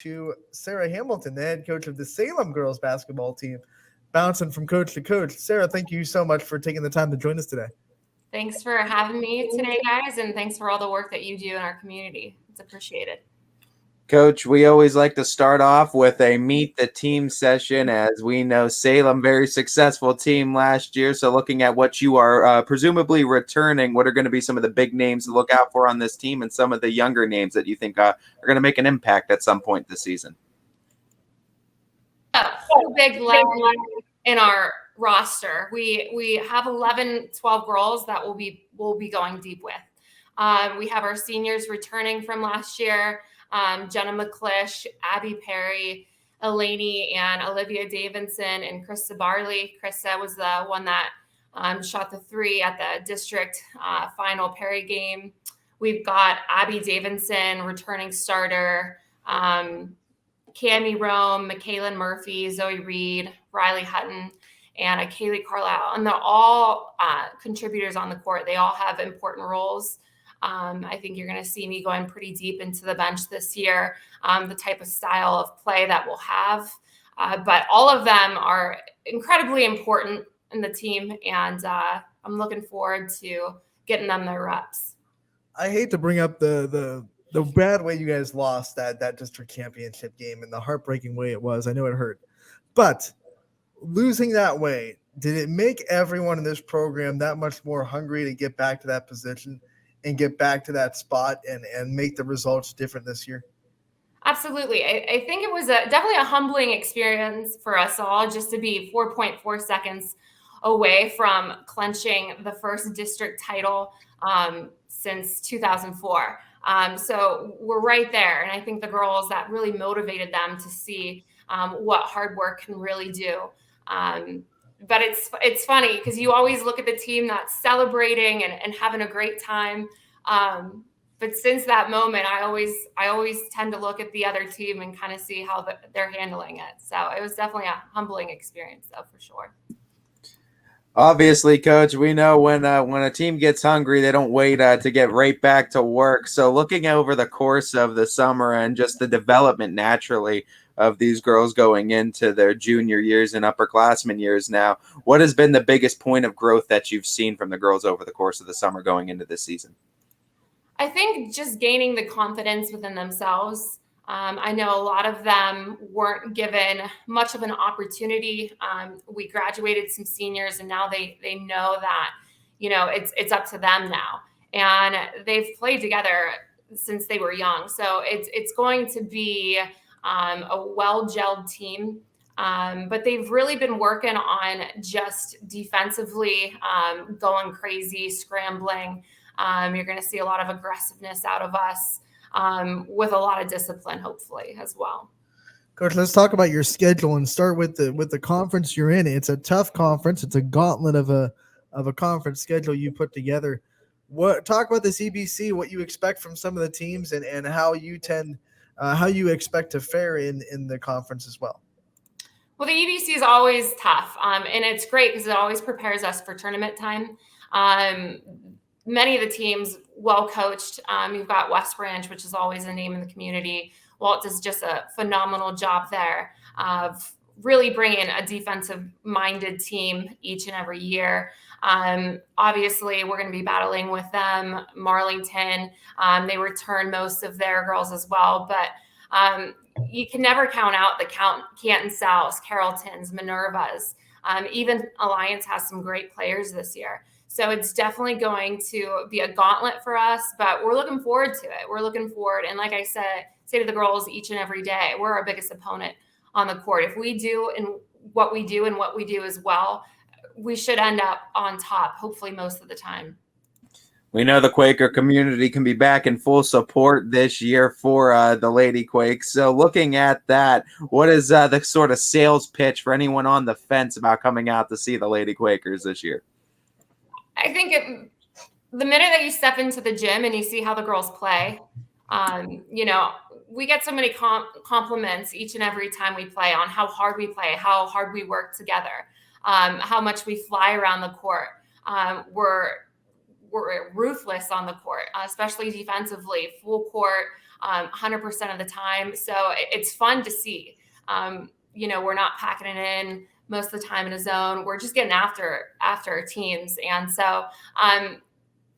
to Sarah Hamilton, the head coach of the Salem girls basketball team, bouncing from coach to coach. Sarah, thank you so much for taking the time to join us today. Thanks for having me today, guys, and thanks for all the work that you do in our community. It's appreciated. Coach, we always like to start off with a meet the team session. As we know, Salem, very successful team last year. So looking at what you are presumably returning, what are going to be some of the big names to look out for on this team and some of the younger names that you think are going to make an impact at some point this season? Four big legs in our roster. We have 11, 12 girls that we'll be going deep with. We have our seniors returning from last year. Jenna McClish, Abby Perry, Eleni and Olivia Davidson, and Krista Barley. Krista was the one that shot the three at the district final Perry game. We've got Abby Davidson, returning starter, Cammie Rome, Michaela Murphy, Zoe Reed, Riley Hutton, and Kaylee Carlisle. And they're all contributors on the court. They all have important roles. I think you're going to see me going pretty deep into the bench this year, the type of style of play that we'll have. But all of them are incredibly important in the team, and I'm looking forward to getting them their reps. I hate to bring up the bad way you guys lost that district championship game and the heartbreaking way it was. I know it hurt. But losing that way, did it make everyone in this program that much more hungry to get back to that position and get back to that spot and make the results different this year? Absolutely. I think it was definitely a humbling experience for us all just to be 4.4 seconds away from clenching the first district title since 2004. So we're right there. And I think the girls, that really motivated them to see what hard work can really do. But it's funny because you always look at the team that's celebrating and having a great time. But since that moment, I always tend to look at the other team and kind of see how they're handling it. So it was definitely a humbling experience, though, for sure. Obviously, Coach, we know when a team gets hungry, they don't wait to get right back to work. So looking over the course of the summer and just the development naturally of these girls going into their junior years and upperclassmen years now, what has been the biggest point of growth that you've seen from the girls over the course of the summer going into this season? I think just gaining the confidence within themselves. I know a lot of them weren't given much of an opportunity. We graduated some seniors, and now they know that, it's up to them now. And they've played together since they were young. So it's going to be a well-gelled team. But they've really been working on just defensively, going crazy, scrambling. You're going to see a lot of aggressiveness out of us with a lot of discipline, hopefully, as well. Coach, let's talk about your schedule and start with the conference you're in. It's a tough conference. It's a gauntlet of a conference schedule you put together. Talk about this EBC, what you expect from some of the teams, and how you expect to fare in the conference as well. Well, the EBC is always tough, and it's great because it always prepares us for tournament time. Many of the teams well coached. You've got West Branch, which is always a name in the community. Walt does just a phenomenal job there of really bringing a defensive-minded team each and every year. Obviously, we're going to be battling with them. Marlington, they return most of their girls as well, but you can never count out the Canton Souths, Carrolltons, Minervas. Even Alliance has some great players this year. So it's definitely going to be a gauntlet for us, but we're looking forward to it. We're looking forward. And like I say to the girls each and every day, we're our biggest opponent on the court. If we do and what we do as well, we should end up on top, hopefully most of the time. We know the Quaker community can be back in full support this year for the Lady Quakes. So looking at that, what is the sort of sales pitch for anyone on the fence about coming out to see the Lady Quakers this year? I think the minute that you step into the gym and you see how the girls play, we get so many compliments each and every time we play on how hard we play, how hard we work together, how much we fly around the court. We're ruthless on the court, especially defensively, full court, 100% of the time. So it's fun to see. We're not packing it in most of the time in a zone. We're just getting after our teams. And so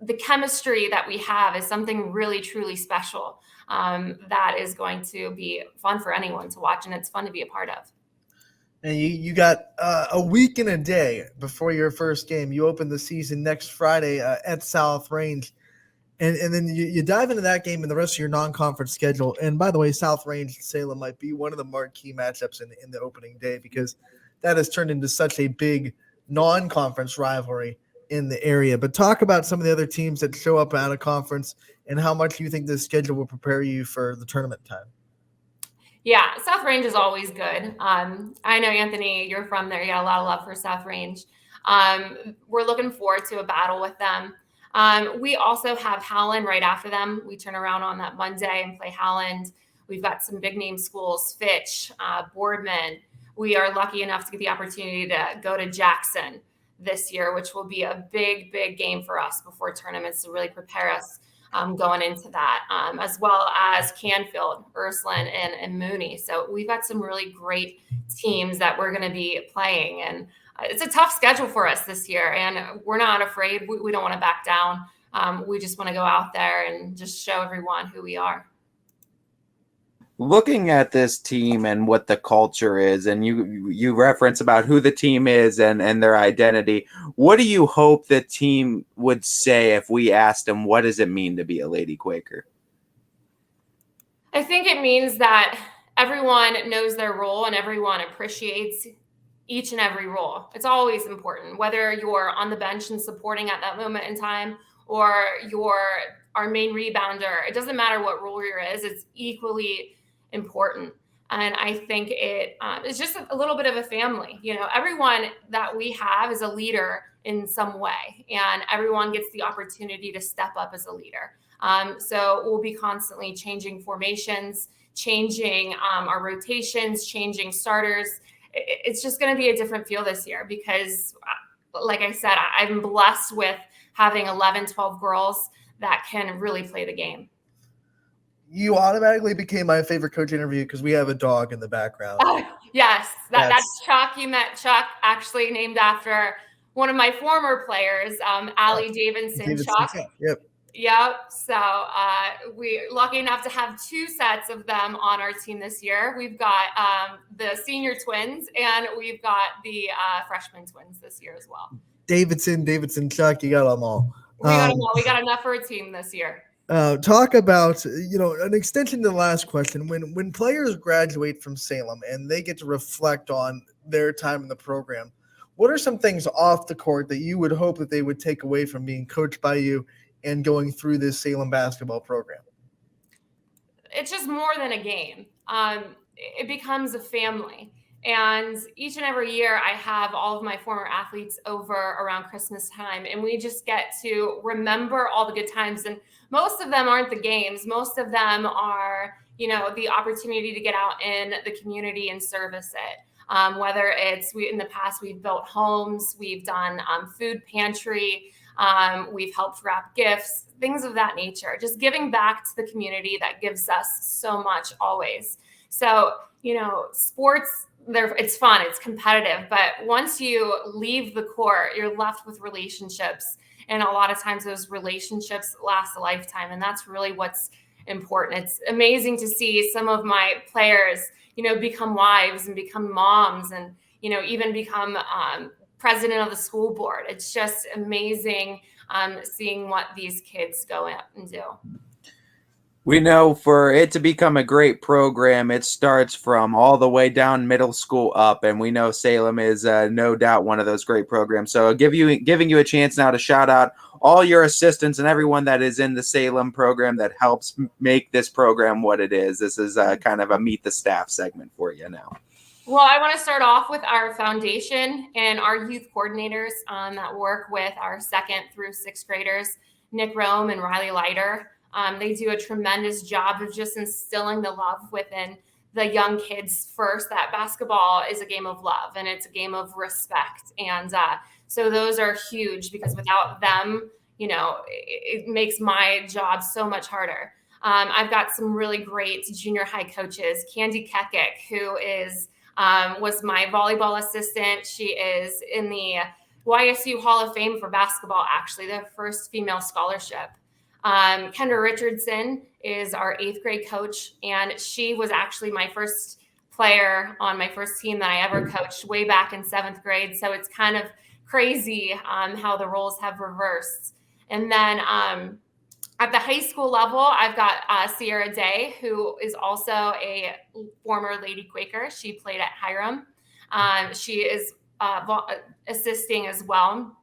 the chemistry that we have is something really, truly special that is going to be fun for anyone to watch, and it's fun to be a part of. And you got a week and a day before your first game. You open the season next Friday at South Range. And then you dive into that game and the rest of your non-conference schedule. And by the way, South Range and Salem might be one of the marquee matchups in the opening day, because that has turned into such a big non-conference rivalry in the area. But talk about some of the other teams that show up out of conference and how much you think this schedule will prepare you for the tournament time. Yeah, South Range is always good. I know, Anthony, you're from there. You got a lot of love for South Range. We're looking forward to a battle with them. We also have Howland right after them. We turn around on that Monday and play Howland. We've got some big name schools, Fitch, Boardman. We are lucky enough to get the opportunity to go to Jackson this year, which will be a big, big game for us before tournaments to really prepare us going into that, as well as Canfield, Ursuline, and Mooney. So we've got some really great teams that we're going to be playing, and it's a tough schedule for us this year, and we're not afraid. We don't want to back down. We just want to go out there and just show everyone who we are. Looking at this team and what the culture is, and you reference about who the team is and their identity, what do you hope the team would say if we asked them, what does it mean to be a Lady Quaker? I think it means that everyone knows their role and everyone appreciates each and every role. It's always important, whether you're on the bench and supporting at that moment in time, or you're our main rebounder. It doesn't matter what role you're in, it's equally important. And I think it's just a little bit of a family. Everyone that we have is a leader in some way, and everyone gets the opportunity to step up as a leader. So we'll be constantly changing formations, changing our rotations, changing starters. It's just going to be a different feel this year because, like I said, I'm blessed with having 11, 12 girls that can really play the game. You automatically became my favorite coach interview because we have a dog in the background. Yes, that's Chuck. You met Chuck, actually named after one of my former players, Allie Davidson Chuck. Yep. So we're lucky enough to have two sets of them on our team this year. We've got the senior twins and we've got the freshman twins this year as well. Davidson, Chuck, you got them all. We got them all. We got enough for a team this year. Talk about, an extension to the last question. When players graduate from Salem and they get to reflect on their time in the program, what are some things off the court that you would hope that they would take away from being coached by you and going through this Salem basketball program? It's just more than a game. It becomes a family. And each and every year I have all of my former athletes over around Christmas time, and we just get to remember all the good times. And most of them aren't the games. Most of them are, the opportunity to get out in the community and service it. Whether it's in the past, we've built homes, we've done food pantry, we've helped wrap gifts, things of that nature, just giving back to the community that gives us so much always. So, sports, it's fun, it's competitive, but once you leave the court, you're left with relationships. And a lot of times those relationships last a lifetime. And that's really what's important. It's amazing to see some of my players, become wives and become moms and, even become president of the school board. It's just amazing seeing what these kids go out and do. We know for it to become a great program, it starts from all the way down middle school up, and we know Salem is no doubt one of those great programs. So giving you a chance now to shout out all your assistants and everyone that is in the Salem program that helps make this program what it is. This is kind of a meet the staff segment for you now. Well, I want to start off with our foundation and our youth coordinators that work with our 2nd through 6th graders, Nick Rome and Riley Leiter. They do a tremendous job of just instilling the love within the young kids first, that basketball is a game of love and it's a game of respect. And so those are huge because without them, it makes my job so much harder. I've got some really great junior high coaches. Candy Kekik, who was my volleyball assistant. She is in the YSU Hall of Fame for basketball, actually, the first female scholarship. Kendra Richardson is our 8th grade coach, and she was actually my first player on my first team that I ever coached way back in 7th grade. So it's kind of crazy how the roles have reversed. And then at the high school level, I've got Sierra Day, who is also a former Lady Quaker. She played at Hiram. She is assisting as well.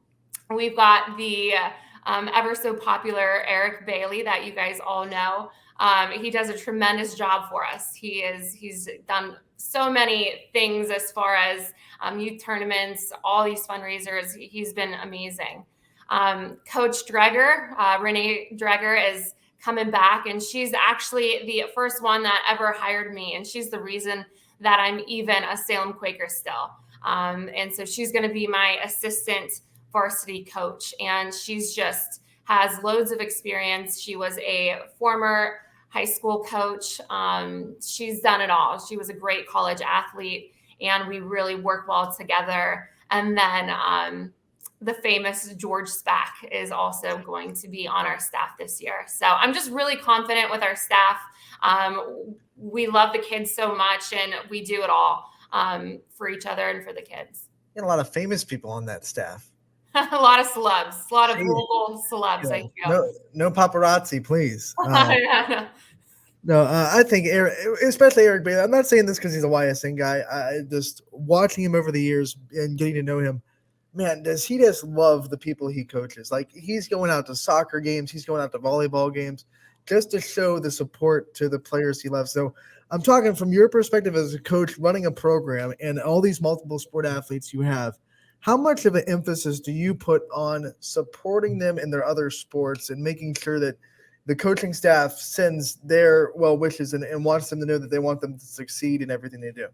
We've got the ever so popular Eric Bailey that you guys all know. He does a tremendous job for us. He's done so many things as far as youth tournaments, all these fundraisers. He's been amazing. Coach Dreger, Renee Dreger, is coming back, and she's actually the first one that ever hired me, and she's the reason that I'm even a Salem Quaker still. And so she's going to be my assistant varsity coach, and she's just has loads of experience. She was a former high school coach. She's done it all. She was a great college athlete, and we really work well together. And then the famous George Spack is also going to be on our staff this year. So I'm just really confident with our staff. We love the kids so much, and we do it all for each other and for the kids. And a lot of famous people on that staff. A lot of celebs, a lot of local celebs. Yeah. No paparazzi, please. I think Eric, especially Eric Bailey. I'm not saying this because he's a YSN guy. I just watching him over the years and getting to know him. Man, does he just love the people he coaches? Like, he's going out to soccer games, he's going out to volleyball games, just to show the support to the players he loves. So I'm talking from your perspective as a coach running a program and all these multiple sport athletes you have. How much of an emphasis do you put on supporting them in their other sports and making sure that the coaching staff sends their well wishes and wants them to know that they want them to succeed in everything they do?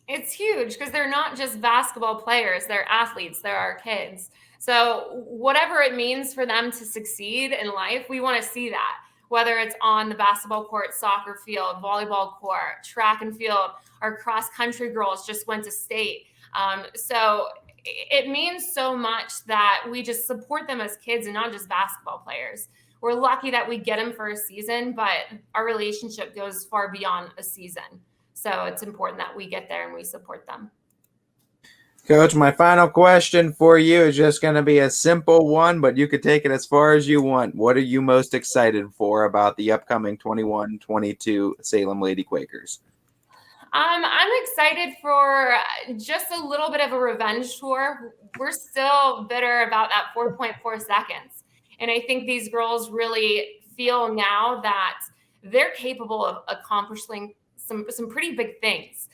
It's huge because they're not just basketball players, they're athletes, they're our kids. So whatever it means for them to succeed in life, we want to see that, whether it's on the basketball court, soccer field, volleyball court, track and field. Our cross country girls just went to state. So it means so much that we just support them as kids and not just basketball players. We're lucky that we get them for a season, but our relationship goes far beyond a season. So it's important that we get there and we support them. Coach, my final question for you is just going to be a simple one, but you could take it as far as you want. What are you most excited for about the upcoming 21-22 Salem Lady Quakers? I'm excited for just a little bit of a revenge tour. We're still bitter about that 4.4 seconds. And I think these girls really feel now that they're capable of accomplishing some pretty big things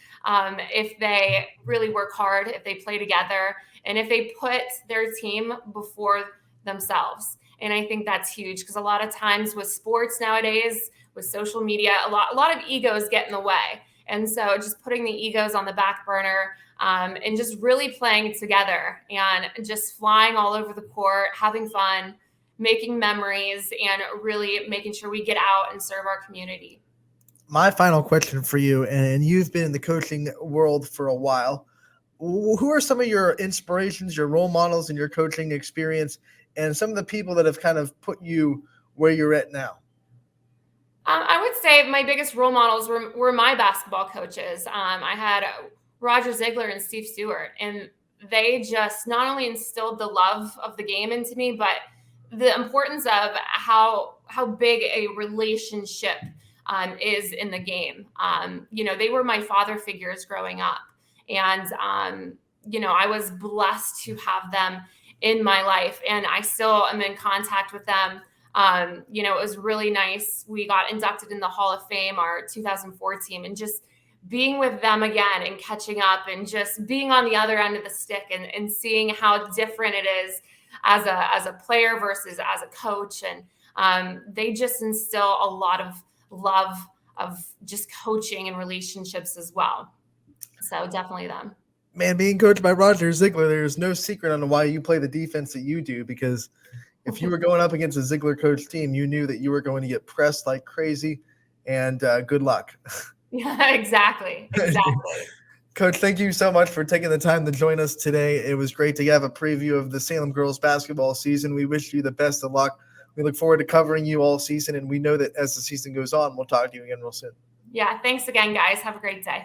if they really work hard, if they play together, and if they put their team before themselves. And I think that's huge because a lot of times with sports nowadays, with social media, a lot of egos get in the way. And so just putting the egos on the back burner and just really playing together and just flying all over the court, having fun, making memories, and really making sure we get out and serve our community. My final question for you, and you've been in the coaching world for a while. Who are some of your inspirations, your role models in your coaching experience, and some of the people that have kind of put you where you're at now? I would say my biggest role models were my basketball coaches. I had Roger Ziegler and Steve Stewart, and they just not only instilled the love of the game into me, but the importance of how big a relationship is in the game. They were my father figures growing up, and I was blessed to have them in my life, and I still am in contact with them. It was really nice. We got inducted in the Hall of Fame, our 2004 team, and just being with them again and catching up and just being on the other end of the stick and seeing how different it is as a player versus as a coach. And they just instill a lot of love of just coaching and relationships as well. So definitely them. Man, being coached by Roger Ziegler, there's no secret on why you play the defense that you do, because If you were going up against a Ziegler coach team, you knew that you were going to get pressed like crazy, and good luck. Yeah, exactly. Coach, thank you so much for taking the time to join us today. It was great to have a preview of the Salem girls basketball season. We wish you the best of luck. We look forward to covering you all season, and we know that as the season goes on, we'll talk to you again real soon. Yeah, thanks again, guys. Have a great day.